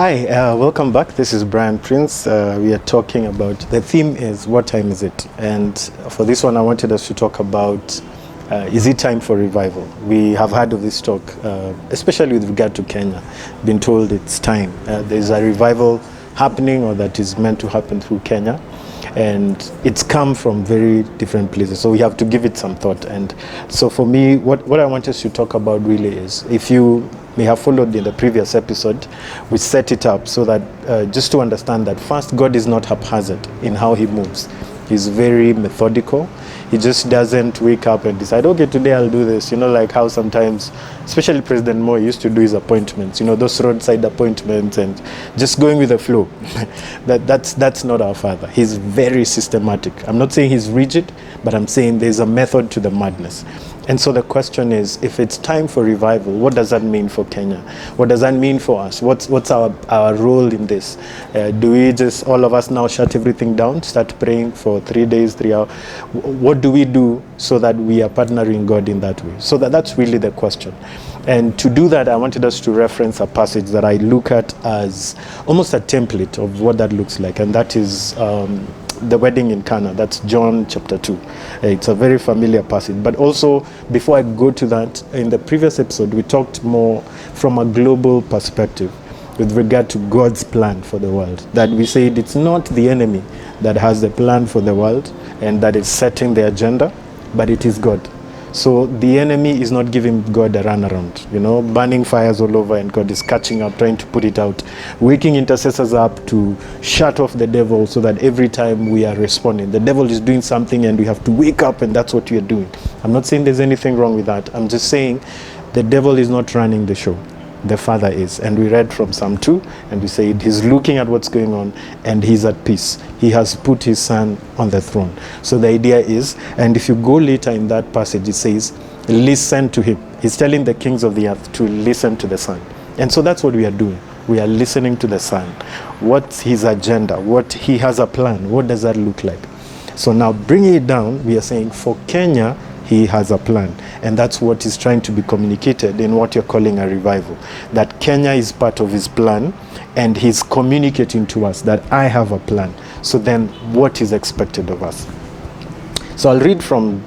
Hi, welcome back. This is Brian Prince. We are talking about, the theme is what time is it? And for this one, I wanted us to talk about, is it time for revival? We have heard of this talk, especially with regard to Kenya, been told it's time. There's a revival happening, or that is meant to happen through Kenya. And it's come from very different places, so we have to give it some thought. And so for me, what I want us to talk about really is, if you may have followed in the previous episode, we set it up so that just to understand that first, God is not haphazard in how he moves. He's very methodical. He just doesn't wake up and decide, okay, today I'll do this. You know, like how sometimes, especially President Moi used to do his appointments, you know, those roadside appointments and just going with the flow. That's not our Father. He's very systematic. I'm not saying he's rigid, but I'm saying there's a method to the madness. And so the question is, if it's time for revival, what does that mean for Kenya? What does that mean for us? What's our role in this? Do we just, all of us now, shut everything down, start praying for 3 days, 3 hours? What do we do so that we are partnering God in that way? So that's really the question. And to do that, I wanted us to reference a passage that I look at as almost a template of what that looks like, and that is the wedding in Cana. That's John chapter 2. It's a very familiar passage. But also, before I go to that, in the previous episode, we talked more from a global perspective with regard to God's plan for the world. That we said it's not the enemy that has the plan for the world and that is setting the agenda, but it is God. So the enemy is not giving God a runaround, you know, burning fires all over, and God is catching up, trying to put it out, waking intercessors up to shut off the devil, so that every time we are responding, the devil is doing something and we have to wake up, and that's what we are doing. I'm not saying there's anything wrong with that. I'm just saying the devil is not running the show. The Father is. And we read from Psalm 2, and we said he's looking at what's going on and he's at peace. He has put his Son on the throne. So the idea is, and if you go later in that passage, it says, listen to him. He's telling the kings of the earth to listen to the Son. And so that's what we are doing. We are listening to the Son. What's his agenda? What he has a plan. What does that look like? So now bringing it down, we are saying for Kenya, he has a plan, and that's what is trying to be communicated in what you're calling a revival. That Kenya is part of his plan, and he's communicating to us that I have a plan. So then what is expected of us? So I'll read from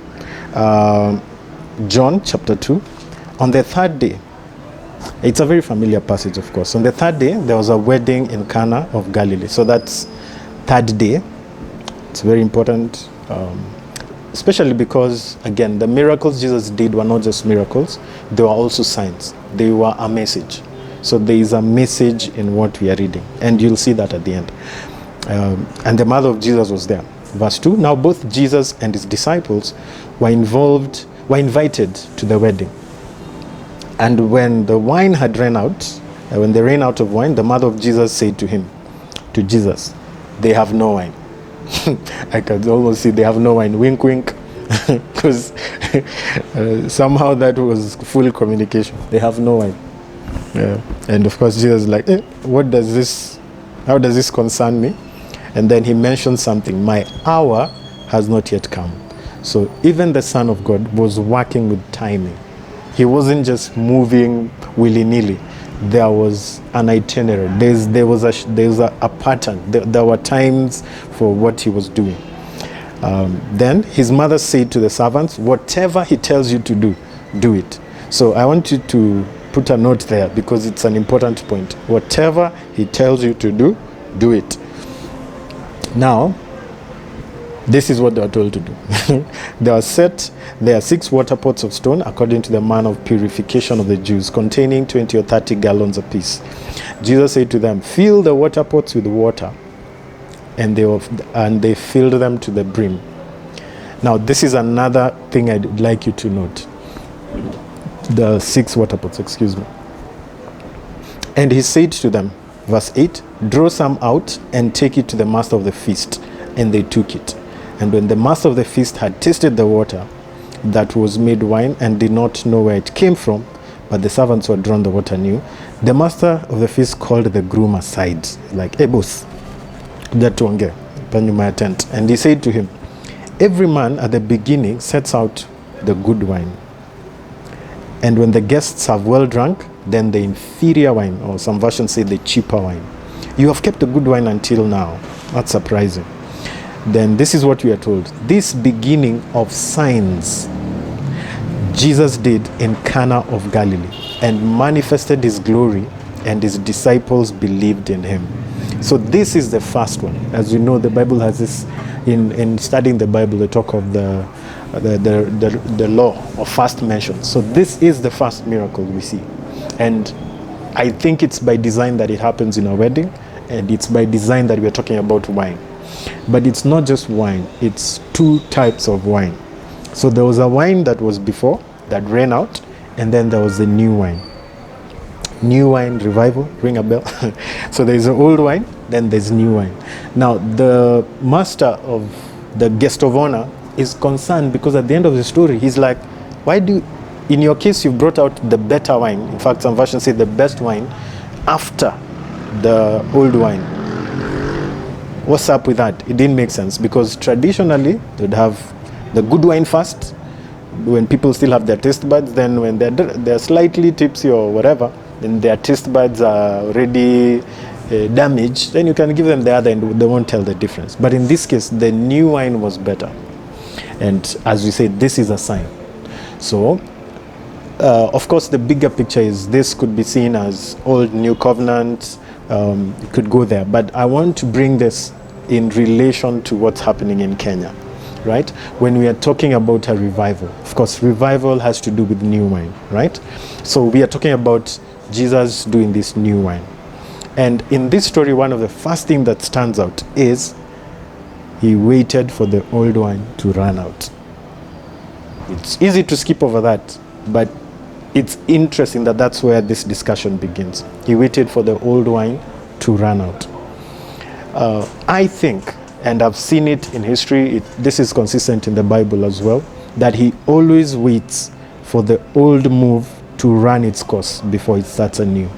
John chapter 2. On the third day, it's a very familiar passage, of course. On the third day, there was a wedding in Cana of Galilee. So that's third day. It's very important. Especially because, again, the miracles Jesus did were not just miracles, they were also signs. They were a message. So there is a message in what we are reading, and you'll see that at the end. And the mother of Jesus was there. Verse 2, now both Jesus and his disciples were invited to the wedding. And when the wine had run out, when they ran out of wine, the mother of Jesus said to Jesus, they have no wine. I can almost see they have no wine. Wink, wink. Because somehow that was full communication. They have no wine. Yeah. And of course, Jesus is like, how does this concern me? And then he mentioned something. My hour has not yet come. So even the Son of God was working with timing. He wasn't just moving willy-nilly. There was an itinerary. There was a pattern. There were times for what he was doing. Then his mother said to the servants, whatever he tells you to do, do it. So I want you to put a note there, because it's an important point. Whatever he tells you to do, do it. Now, this is what they are told to do. There are 6 water pots of stone, according to the manner of purification of the Jews, containing 20 or 30 gallons apiece. Jesus said to them, fill the water pots with water. And they filled them to the brim. Now, this is another thing I'd like you to note. The 6 water pots, excuse me. And he said to them, verse 8, draw some out and take it to the master of the feast. And they took it. And when the master of the feast had tasted the water that was made wine, and did not know where it came from, but the servants who had drawn the water knew, the master of the feast called the groom aside, like, hey boss, jatuonge panyuma ya tent. And he said to him, every man at the beginning sets out the good wine, and when the guests have well drunk, then the inferior wine, or some versions say the cheaper wine. You have kept the good wine until now. That's surprising. Then this is what we are told. This beginning of signs Jesus did in Cana of Galilee and manifested his glory, and his disciples believed in him. So this is the first one. As you know, the Bible has this, in studying the Bible, they talk of the law of first mention. So this is the first miracle we see. And I think it's by design that it happens in a wedding, and it's by design that we're talking about wine. But it's not just wine, it's two types of wine. So there was a wine that was before, that ran out, and then there was the new wine. New wine revival, ring a bell? So there's an old wine, then there's new wine. Now the master of the guest of honor is concerned, because at the end of the story, he's like, why do, in your case, you brought out the better wine. In fact, some versions say the best wine after the old wine. What's up with that? It didn't make sense, because traditionally they'd have the good wine first, when people still have their taste buds. Then when they're slightly tipsy or whatever, then their taste buds are already damaged, then you can give them the other and they won't tell the difference. But in this case, the new wine was better. And as we said, this is a sign. So of course, the bigger picture is this could be seen as old new covenant. It could go there, but I want to bring this in relation to what's happening in Kenya, right? When we are talking about a revival, of course, revival has to do with new wine, right? So we are talking about Jesus doing this new wine. And in this story, one of the first things that stands out is he waited for the old wine to run out. It's easy to skip over that, but it's interesting that that's where this discussion begins. He waited for the old wine to run out. I think, and I've seen it in history, this is consistent in the Bible as well, that he always waits for the old move to run its course before it starts anew.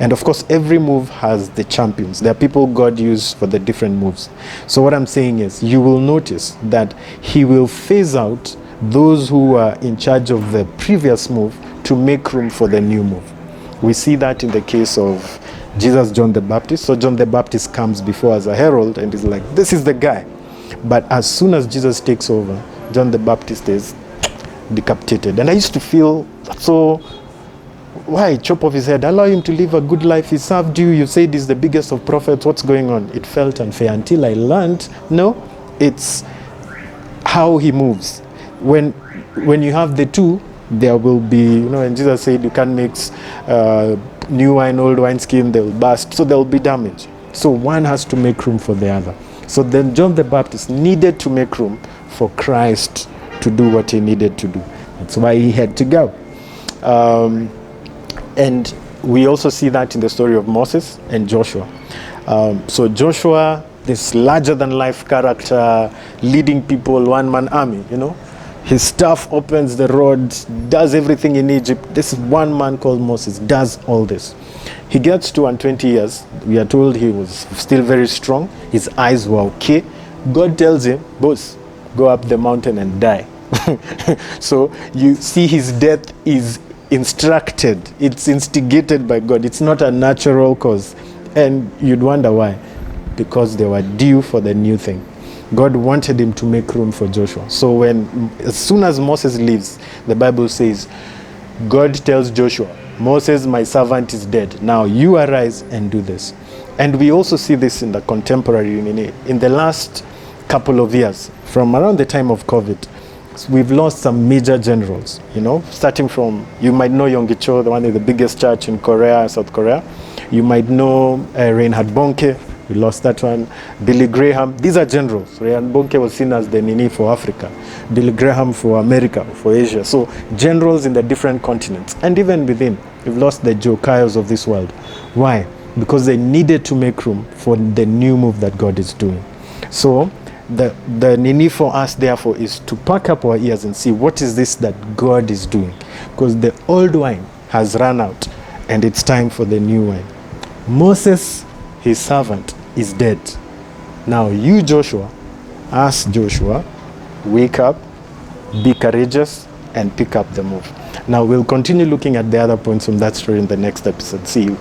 And of course, every move has the champions. There are people God used for the different moves. So what I'm saying is, you will notice that he will phase out those who are in charge of the previous move to make room for the new move. We see that in the case of Jesus, John the Baptist. So John the Baptist comes before as a herald and is like, this is the guy. But as soon as Jesus takes over, John the Baptist is decapitated. And I used to feel, so why chop off his head? Allow him to live a good life. He served you. You said he's the biggest of prophets. What's going on? It felt unfair until I learned, no, it's how he moves. When you have the two, there will be, and Jesus said you can't mix new wine, old wine skin, they'll burst, so there'll be damage. So one has to make room for the other. So then John the Baptist needed to make room for Christ to do what he needed to do. That's why he had to go. And we also see that in the story of Moses and Joshua. So Joshua, this larger-than-life character, leading people, one-man army, His staff opens the road, does everything in Egypt. This one man called Moses does all this. He gets to 120 years. We are told he was still very strong. His eyes were okay. God tells him, boss, go up the mountain and die. So you see his death is instructed. It's instigated by God. It's not a natural cause. And you'd wonder why. Because they were due for the new thing. God wanted him to make room for Joshua. So as soon as Moses leaves, the Bible says, God tells Joshua, Moses, my servant, is dead. Now you arise and do this. And we also see this in the contemporary, in the last couple of years, from around the time of COVID, we've lost some major generals, starting from, you might know Yonggi-cho, the one of the biggest church in Korea, South Korea. You might know Reinhard Bonnke. We lost that one. Billy Graham. These are generals. Reinhard Bonnke was seen as the Nini for Africa. Billy Graham for America, for Asia. So generals in the different continents. And even within, we've lost the Joe Kayos of this world. Why? Because they needed to make room for the new move that God is doing. So the Nini for us, therefore, is to pack up our ears and see what is this that God is doing. Because the old wine has run out and it's time for the new wine. Moses, his servant, is dead. Now you, Joshua, ask Joshua, wake up, be courageous, and pick up the move. Now we'll continue looking at the other points from that story in the next episode. See you.